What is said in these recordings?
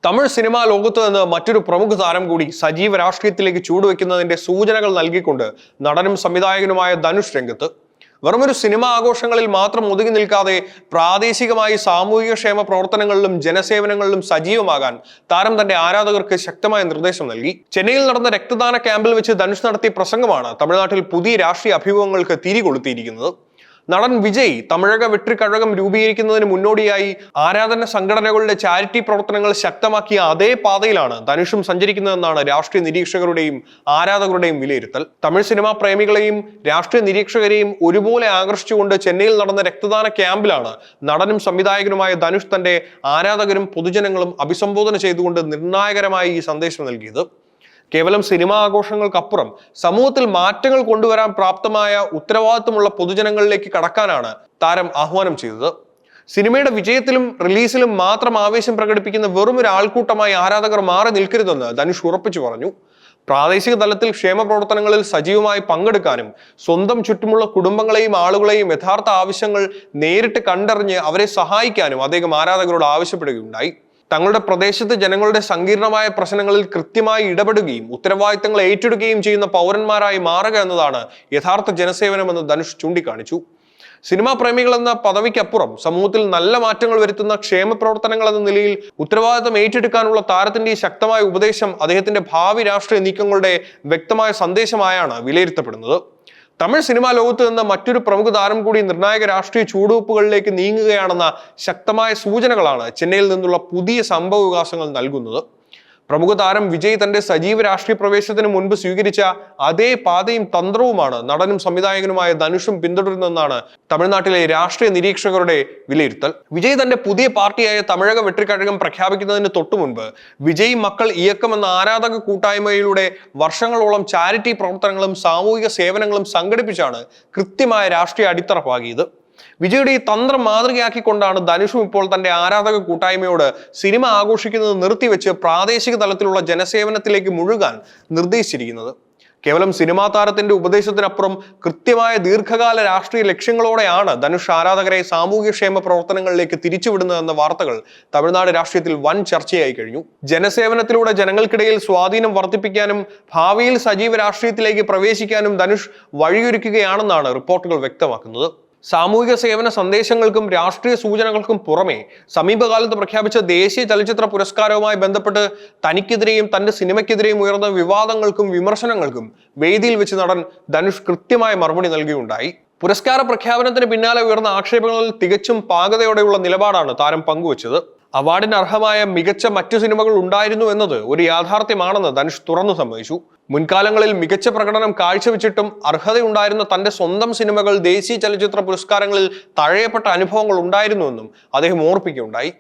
Tamil cinema ലോകത്ത് നിന്ന് മറ്റൊരു പ്രമുഖ താരം കൂടി സജീവ രാഷ്ട്രീയത്തിലേക്ക് ചൂടുവെക്കുന്നതിന്റെ സൂചനകൾ നൽകിക്കൊണ്ട് നടനും സംവിധായകനുമായ ധനുഷ് രംഗത്ത്. വെറുമൊരു സിനിമാ ആഘോഷങ്ങളിൽ മാത്രം ഒതുങ്ങി നിൽക്കാതെ പ്രാദേശികമായി സാമൂഹിക ക്ഷേമ പ്രവർത്തനങ്ങളിലും ജനസേവനങ്ങളിലും സജീവമാകാൻ താരം തന്റെ ആരാധകർക്ക് ശക്തമായ നിർദ്ദേശം നൽകി. ചെന്നൈയിൽ നടന്ന രക്തദാന ക്യാമ്പിൽ വെച്ച് ധനുഷ് നടത്തിയ പ്രസംഗമാണ് തമിഴ്നാട്ടിൽ പുതിയ രാഷ്ട്രീയ അഭിമുഖങ്ങൾക്ക് തിരികൊളുത്തിയിരിക്കുന്നത്. നടൻ വിജയ് തമിഴക വെട്രിക്കഴകം രൂപീകരിക്കുന്നതിന് മുന്നോടിയായി ആരാധന സംഘടനകളുടെ ചാരിറ്റി പ്രവർത്തനങ്ങൾ ശക്തമാക്കിയ അതേ പാതയിലാണ് ധനുഷും സഞ്ചരിക്കുന്നതെന്നാണ് രാഷ്ട്രീയ നിരീക്ഷകരുടെയും ആരാധകരുടെയും വിലയിരുത്തൽ. തമിഴ് സിനിമാ പ്രേമികളെയും രാഷ്ട്രീയ നിരീക്ഷകരെയും ഒരുപോലെ ആകർഷിച്ചുകൊണ്ട് ചെന്നൈയിൽ നടന്ന രക്തദാന ക്യാമ്പിലാണ് നടനും സംവിധായകനുമായ ധനുഷ് തന്റെ ആരാധകരും പൊതുജനങ്ങളും അഭിസംബോധന ചെയ്തുകൊണ്ട് നിർണായകരമായ ഈ സന്ദേശം നൽകിയത്. കേവലം സിനിമാ ആഘോഷങ്ങൾക്കപ്പുറം സമൂഹത്തിൽ മാറ്റങ്ങൾ കൊണ്ടുവരാൻ പ്രാപ്തമായ ഉത്തരവാദിത്വമുള്ള പൊതുജനങ്ങളിലേക്ക് കടക്കാനാണ് താരം ആഹ്വാനം ചെയ്തത്. സിനിമയുടെ വിജയത്തിലും റിലീസിലും മാത്രം ആവേശം പ്രകടിപ്പിക്കുന്ന വെറും ഒരു ആൾക്കൂട്ടമായി ആരാധകർ മാറി നിൽക്കരുതെന്ന് ധനുഷ് ഉറപ്പിച്ചു പറഞ്ഞു. പ്രാദേശിക തലത്തിൽ ക്ഷേമ പ്രവർത്തനങ്ങളിൽ സജീവമായി പങ്കെടുക്കാനും സ്വന്തം ചുറ്റുമുള്ള കുടുംബങ്ങളെയും ആളുകളെയും യഥാർത്ഥ ആവശ്യങ്ങൾ നേരിട്ട് കണ്ടറിഞ്ഞ് അവരെ സഹായിക്കാനും അദ്ദേഹം ആരാധകരോട് ആവശ്യപ്പെടുകയുണ്ടായി. തങ്ങളുടെ പ്രദേശത്ത് ജനങ്ങളുടെ സങ്കീർണമായ പ്രശ്നങ്ങളിൽ കൃത്യമായി ഇടപെടുകയും ഉത്തരവാദിത്തങ്ങൾ ഏറ്റെടുക്കുകയും ചെയ്യുന്ന പൗരന്മാരായി മാറുക എന്നതാണ് യഥാർത്ഥ ജനസേവനമെന്ന് ധനുഷ് ചൂണ്ടിക്കാണിച്ചു. സിനിമാ പ്രേമികൾ എന്ന പദവിക്കപ്പുറം സമൂഹത്തിൽ നല്ല മാറ്റങ്ങൾ വരുത്തുന്ന ക്ഷേമ പ്രവർത്തനങ്ങൾ എന്ന നിലയിൽ ഉത്തരവാദിത്തം ഏറ്റെടുക്കാനുള്ള താരത്തിന്റെ ശക്തമായ ഉപദേശം അദ്ദേഹത്തിന്റെ ഭാവി രാഷ്ട്രീയ നീക്കങ്ങളുടെ വ്യക്തമായ സന്ദേശമായാണ് വിലയിരുത്തപ്പെടുന്നത്. തമിഴ് സിനിമാ ലോകത്ത് നിന്ന് മറ്റൊരു പ്രമുഖ താരം കൂടി നിർണായക രാഷ്ട്രീയ ചൂടുവെപ്പുകളിലേക്ക് നീങ്ങുകയാണെന്ന ശക്തമായ സൂചനകളാണ് ചെന്നൈയിൽ നിന്നുള്ള പുതിയ സംഭവ വികാസങ്ങൾ നൽകുന്നത്. പ്രമുഖ താരം വിജയ് തന്റെ സജീവ രാഷ്ട്രീയ പ്രവേശനത്തിന് മുൻപ് സ്വീകരിച്ച അതേ പാതയും തന്ത്രവുമാണ് നടനും സംവിധായകനുമായ ധനുഷും പിന്തുടരുന്നതെന്നാണ് തമിഴ്നാട്ടിലെ രാഷ്ട്രീയ നിരീക്ഷകരുടെ വിലയിരുത്തൽ. വിജയ് തന്റെ പുതിയ പാർട്ടിയായ തമിഴക വെട്രിക്കഴകം പ്രഖ്യാപിക്കുന്നതിന് തൊട്ടു മുൻപ് വിജയ് മക്കൾ ഇയക്കം എന്ന ആരാധക കൂട്ടായ്മയിലൂടെ വർഷങ്ങളോളം ചാരിറ്റി പ്രവർത്തനങ്ങളും സാമൂഹിക സേവനങ്ങളും സംഘടിപ്പിച്ചാണ് കൃത്യമായ രാഷ്ട്രീയ അടിത്തറ പാകിയത്. വിജയുടെ ഈ തന്ത്രം മാതൃകയാക്കിക്കൊണ്ടാണ് ധനുഷും ഇപ്പോൾ തന്റെ ആരാധക കൂട്ടായ്മയോട് സിനിമ ആഘോഷിക്കുന്നത് നിർത്തിവെച്ച് പ്രാദേശിക തലത്തിലുള്ള ജനസേവനത്തിലേക്ക് മുഴുകാൻ നിർദ്ദേശിച്ചിരിക്കുന്നത്. കേവലം സിനിമാ താരത്തിന്റെ ഉപദേശത്തിനപ്പുറം കൃത്യമായ ദീർഘകാല രാഷ്ട്രീയ ലക്ഷ്യങ്ങളോടെയാണ് ധനുഷ് ആരാധകരെ സാമൂഹ്യക്ഷേമ പ്രവർത്തനങ്ങളിലേക്ക് തിരിച്ചുവിടുന്നതെന്ന വാർത്തകൾ തമിഴ്നാട് രാഷ്ട്രീയത്തിൽ വൻ ചർച്ചയായി കഴിഞ്ഞു. ജനസേവനത്തിലൂടെ ജനങ്ങൾക്കിടയിൽ സ്വാധീനം വർദ്ധിപ്പിക്കാനും ഭാവിയിൽ സജീവ രാഷ്ട്രീയത്തിലേക്ക് പ്രവേശിക്കാനും ധനുഷ് വഴിയൊരുക്കുകയാണെന്നാണ് റിപ്പോർട്ടുകൾ വ്യക്തമാക്കുന്നത്. സാമൂഹിക സേവന സന്ദേശങ്ങൾക്കും രാഷ്ട്രീയ സൂചനകൾക്കും പുറമെ സമീപകാലത്ത് പ്രഖ്യാപിച്ച ദേശീയ ചലച്ചിത്ര പുരസ്കാരവുമായി ബന്ധപ്പെട്ട് തനിക്കെതിരെയും തന്റെ സിനിമയ്ക്കെതിരെയും ഉയർന്ന വിവാദങ്ങൾക്കും വിമർശനങ്ങൾക്കും വേദിയിൽ വെച്ച് നടൻ ധനുഷ് കൃത്യമായ മറുപടി നൽകുകയുണ്ടായി. പുരസ്കാര പ്രഖ്യാപനത്തിന് പിന്നാലെ ഉയർന്ന ആക്ഷേപങ്ങളിൽ തികച്ചും പാകതയോടെയുള്ള നിലപാടാണ് താരം പങ്കുവച്ചത്. അവാർഡിന് അർഹമായ മികച്ച മറ്റു സിനിമകൾ ഉണ്ടായിരുന്നു എന്നത് ഒരു യാഥാർത്ഥ്യമാണെന്ന് ധനുഷ് തുറന്നു സമ്മതിച്ചു. മുൻകാലങ്ങളിൽ മികച്ച പ്രകടനം കാഴ്ചവെച്ചിട്ടും അർഹതയുണ്ടായിരുന്ന തന്റെ സ്വന്തം സിനിമകൾ ദേശീയ ചലച്ചിത്ര പുരസ്കാരങ്ങളിൽ തഴയപ്പെട്ട അനുഭവങ്ങൾ ഉണ്ടായിരുന്നുവെന്നും അദ്ദേഹം ഓർപ്പിക്കുകയുണ്ടായി.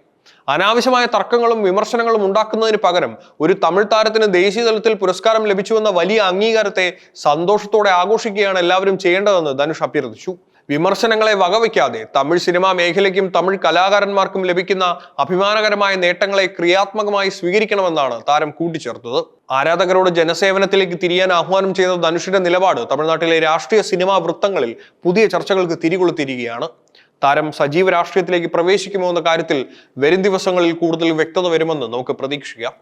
അനാവശ്യമായ തർക്കങ്ങളും വിമർശനങ്ങളും ഉണ്ടാക്കുന്നതിന് പകരം ഒരു തമിഴ് താരത്തിന് ദേശീയ തലത്തിൽ പുരസ്കാരം ലഭിച്ചുവെന്ന വലിയ അംഗീകാരത്തെ സന്തോഷത്തോടെ ആഘോഷിക്കുകയാണ് എല്ലാവരും ചെയ്യേണ്ടതെന്ന് ധനുഷ് അഭ്യർത്ഥിച്ചു. വിമർശനങ്ങളെ വകവയ്ക്കാതെ തമിഴ് സിനിമാ മേഖലയ്ക്കും തമിഴ് കലാകാരന്മാർക്കും ലഭിക്കുന്ന അഭിമാനകരമായ നേട്ടങ്ങളെ ക്രിയാത്മകമായി സ്വീകരിക്കണമെന്നാണ് താരം കൂട്ടിച്ചേർത്തത്. ആരാധകരോട് ജനസേവനത്തിലേക്ക് തിരിയാൻ ആഹ്വാനം ചെയ്ത ധനുഷിന്റെ നിലപാട് തമിഴ്നാട്ടിലെ രാഷ്ട്രീയ സിനിമാ വൃത്തങ്ങളിൽ പുതിയ ചർച്ചകൾക്ക് തിരികൊളുത്തിയിരിക്കുകയാണ്. താരം സജീവ രാഷ്ട്രീയത്തിലേക്ക് പ്രവേശിക്കുമോ എന്ന കാര്യത്തിൽ വരും ദിവസങ്ങളിൽ കൂടുതൽ വ്യക്തത വരുമെന്ന് നമുക്ക് പ്രതീക്ഷിക്കാം.